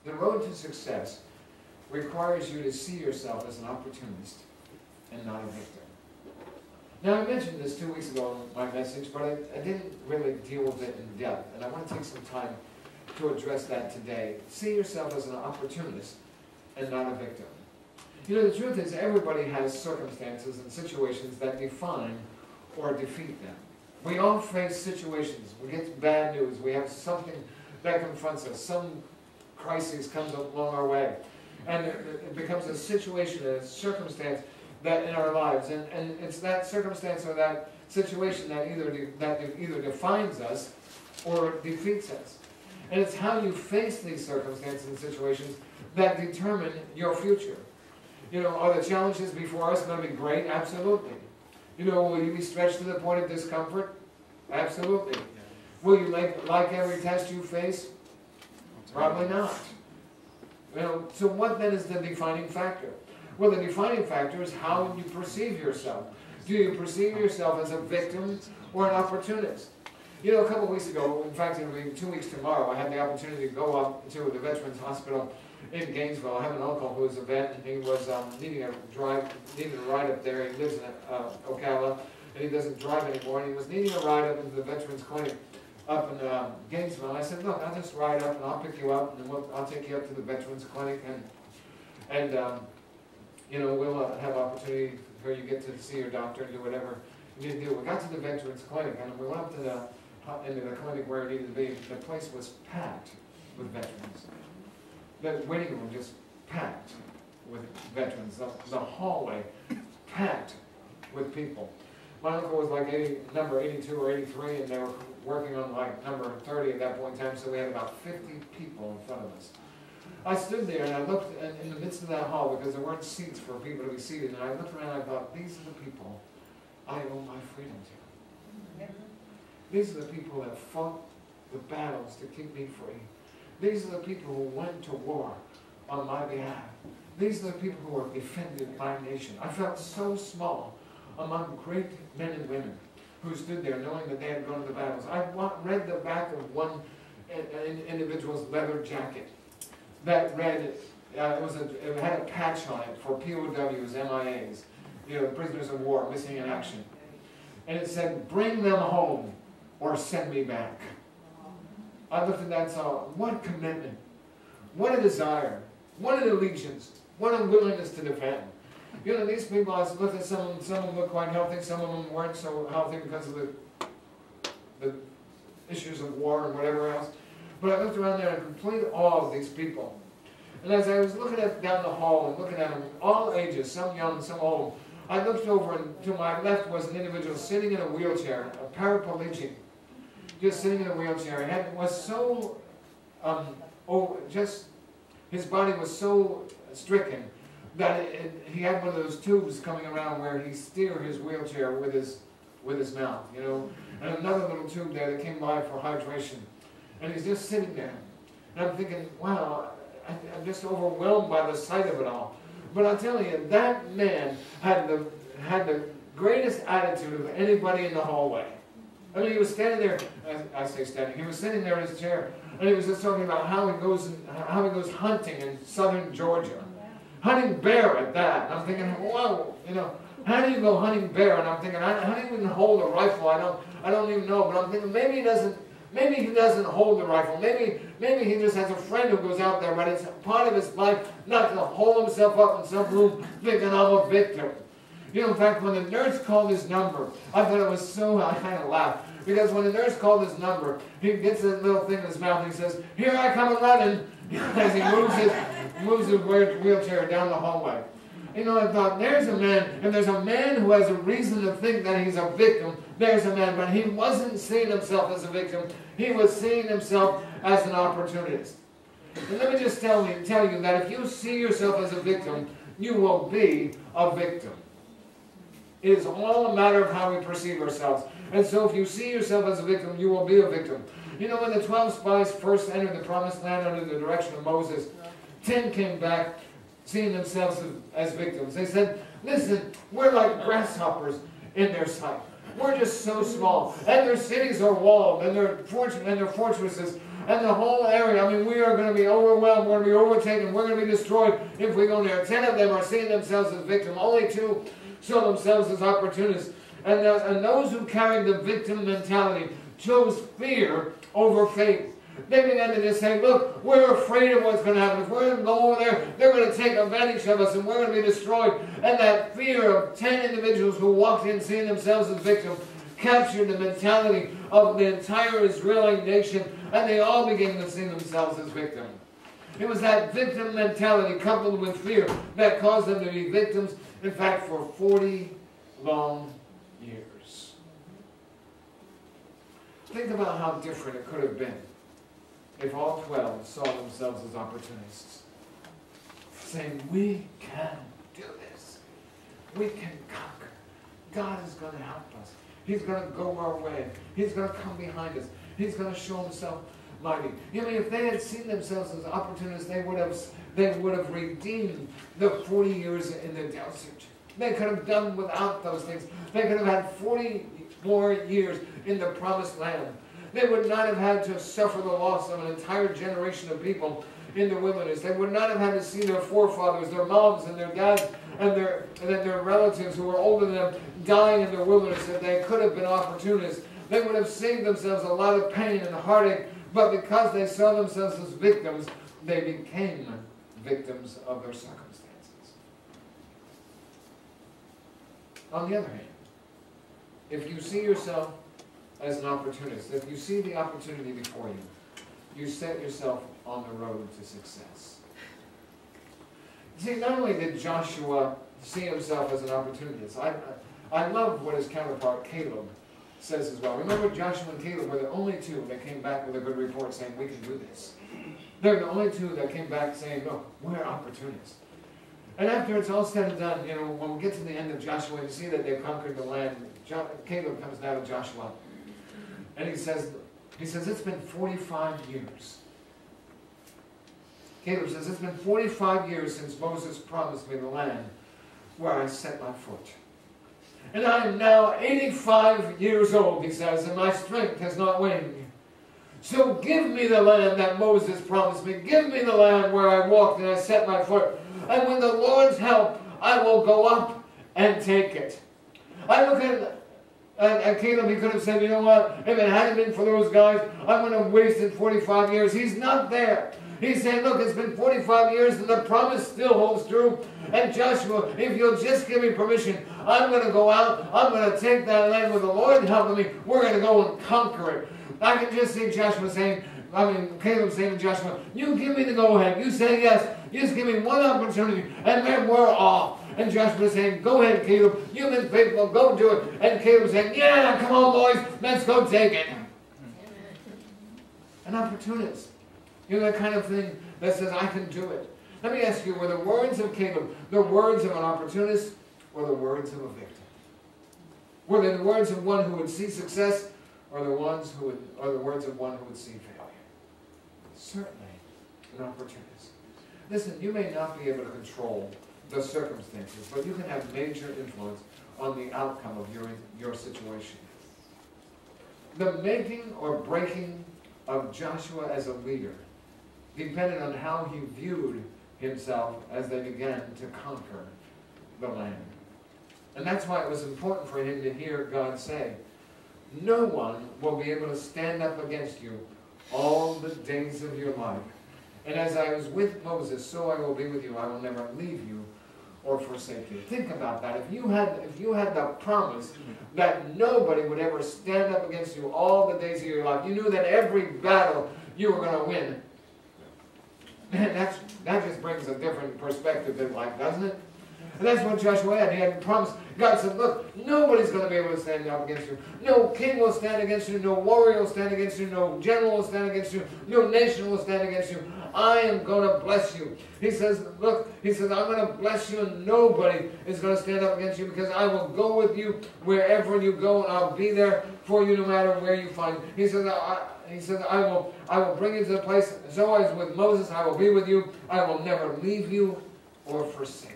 The road to success requires you to see yourself as an opportunist and not a victim. Now, I mentioned this 2 weeks ago in my message, but I didn't really deal with it in depth, and I want to take some time to address that today. See yourself as an opportunist and not a victim. You know, the truth is everybody has circumstances and situations that define or defeat them. We all face situations. We get bad news. We have something that confronts us. Some crisis comes along our way. And it becomes a situation, a circumstance that in our lives. And it's that circumstance or that situation that either defines us or defeats us. And it's how you face these circumstances and situations that determine your future. You know, are the challenges before us going to be great? Absolutely. You know, will you be stretched to the point of discomfort? Absolutely. Will you like every test you face? Probably not. You know, so what then is the defining factor? Well, the defining factor is how you perceive yourself. Do you perceive yourself as a victim or an opportunist? You know, a couple of weeks ago, in fact, it'll be 2 weeks tomorrow, I had the opportunity to go up to the Veterans Hospital in Gainesville. I have an uncle who was a vet, and he was needing a ride up there. He lives in Ocala, and he doesn't drive anymore, and he was needing a ride up into the Veterans Clinic up in Gainesville. And I said, look, I'll just ride up, and I'll pick you up, and then I'll take you up to the Veterans Clinic, and you know, we'll have opportunity where you get to see your doctor and do whatever you need to do. We got to the Veterans Clinic, and we went up to into the clinic where it needed to be. The place was packed with veterans. The waiting room just packed with veterans. The hallway packed with people. My uncle was like number 82 or 83, and they were working on like number 30 at that point in time, so we had about 50 people in front of us. I stood there and I looked in the midst of that hall because there weren't seats for people to be seated, and I looked around and I thought, these are the people I owe my freedom to. Yeah. These are the people that fought the battles to keep me free. These are the people who went to war on my behalf. These are the people who have defended my nation. I felt so small among great men and women who stood there knowing that they had gone to the battles. I read the back of one individual's leather jacket that read, it had a patch on it for POWs, MIAs, you know, prisoners of war, missing in action. And it said, bring them home or send me back. I looked at that and saw, what commitment, what a desire, what an allegiance, what a willingness to defend. You know, these people, I looked at some of them looked quite healthy, some of them weren't so healthy because of the issues of war and whatever else. But I looked around there in complete awe of these people. And as I was looking down the hall and looking at them, all ages, some young, some old, I looked over and to my left was an individual sitting in a wheelchair, a paraplegic, just sitting in a wheelchair. He was so, his body was so stricken that he had one of those tubes coming around where he steered his wheelchair with his mouth, you know, and another little tube there that came by for hydration. And he's just sitting there. And I'm thinking, wow, I'm just overwhelmed by the sight of it all. But I'll tell you, that man had the greatest attitude of anybody in the hallway. I mean, he was standing there, I say standing, he was sitting there in his chair, and he was just talking about how he goes hunting in southern Georgia. Hunting bear at that. And I'm thinking, whoa, you know, how do you go hunting bear? And I'm thinking, how do you even hold a rifle? I don't even know. But I'm thinking, maybe he doesn't hold the rifle. Maybe he just has a friend who goes out there, but it's part of his life not to hold himself up in some room thinking I'm a victim. You know, in fact, when the nurse called his number, I thought it was so, I kind of laughed. Because when the nurse called his number, he gets that little thing in his mouth and he says, here I come running, as he moves his wheelchair down the hallway. You know, I thought, there's a man, and there's a man who has a reason to think that he's a victim. There's a man, but he wasn't seeing himself as a victim. He was seeing himself as an opportunist. And let me just tell you that if you see yourself as a victim, you will be a victim. It is all a matter of how we perceive ourselves. And so if you see yourself as a victim, you will be a victim. You know, when the 12 spies first entered the promised land under the direction of Moses, 10 came back seeing themselves as victims. They said, listen, we're like grasshoppers in their sight. We're just so small. And their cities are walled, and their fortresses and the whole area, I mean, we are going to be overwhelmed, we're going to be overtaken, we're going to be destroyed if we go there. 10 of them are seeing themselves as victims. Only 2 saw themselves as opportunists. And those who carried the victim mentality chose fear over faith. They began to just say, look, we're afraid of what's going to happen. If we're going to go over there, they're going to take advantage of us and we're going to be destroyed. And that fear of 10 individuals who walked in seeing themselves as victims captured the mentality of the entire Israeli nation, and they all began to see themselves as victims. It was that victim mentality coupled with fear that caused them to be victims, in fact, for 40 long years. Think about how different it could have been if all 12 saw themselves as opportunists, saying, we can do this. We can conquer. God is going to help us. He's going to go our way. He's going to come behind us. He's going to show himself mighty. You know, if they had seen themselves as opportunists, they would have redeemed the 40 years in the desert. They could have done without those things. They could have had 40 more years in the promised land. They would not have had to suffer the loss of an entire generation of people in the wilderness. They would not have had to see their forefathers, their moms and their dads and their relatives who were older than them dying in the wilderness. If they could have been opportunists, they would have saved themselves a lot of pain and heartache. But because they saw themselves as victims, they became victims of their circumstances. On the other hand, if you see yourself as an opportunist, if you see the opportunity before you, you set yourself on the road to success. See, not only did Joshua see himself as an opportunist, I love what his counterpart Caleb says as well. Remember, Joshua and Caleb were the only 2 that came back with a good report saying, we can do this. They're the only 2 that came back saying, no, we're opportunists. And after it's all said and done, you know, when we get to the end of Joshua and see that they've conquered the land, Caleb comes down to Joshua and he says, it's been 45 years. Caleb says, it's been 45 years since Moses promised me the land where I set my foot. And I am now 85 years old, he says, and my strength has not waned. So give me the land that Moses promised me. Give me the land where I walked and I set my foot. And with the Lord's help, I will go up and take it. I look at Caleb, he could have said, you know what, if it hadn't been for those guys, I would have wasted 45 years. He's not there. He's saying, look, it's been 45 years and the promise still holds true. And Joshua, if you'll just give me permission, I'm going to go out, I'm going to take that land with the Lord helping me. We're going to go and conquer it. I can just see Caleb saying to Joshua, you give me the go-ahead. You say yes. Just give me one opportunity and then we're off. And Joshua saying, go ahead, Caleb. You've been faithful. Go do it. And Caleb saying, yeah, come on, boys. Let's go take it. An opportunist. You know, that kind of thing that says, I can do it. Let me ask you, were the words of Caleb the words of an opportunist or the words of a victim? Were they the words of one who would see success or the words of one who would see failure? Certainly an opportunist. Listen, you may not be able to control the circumstances, but you can have major influence on the outcome of your situation. The making or breaking of Joshua as a leader depended on how he viewed himself as they began to conquer the land. And that's why it was important for him to hear God say, no one will be able to stand up against you all the days of your life. And as I was with Moses, so I will be with you. I will never leave you or forsake you. Think about that. If you had the promise that nobody would ever stand up against you all the days of your life, you knew that every battle you were going to win. Man, that just brings a different perspective in life, doesn't it? And that's what Joshua had. He had promised. God said, look, nobody's going to be able to stand up against you. No king will stand against you. No warrior will stand against you. No general will stand against you. No nation will stand against you. I am going to bless you. He says, look, he says, I'm going to bless you and nobody is going to stand up against you because I will go with you wherever you go and I'll be there for you no matter where you find. He says, I will bring you to the place. So as with Moses, I will be with you. I will never leave you or forsake you.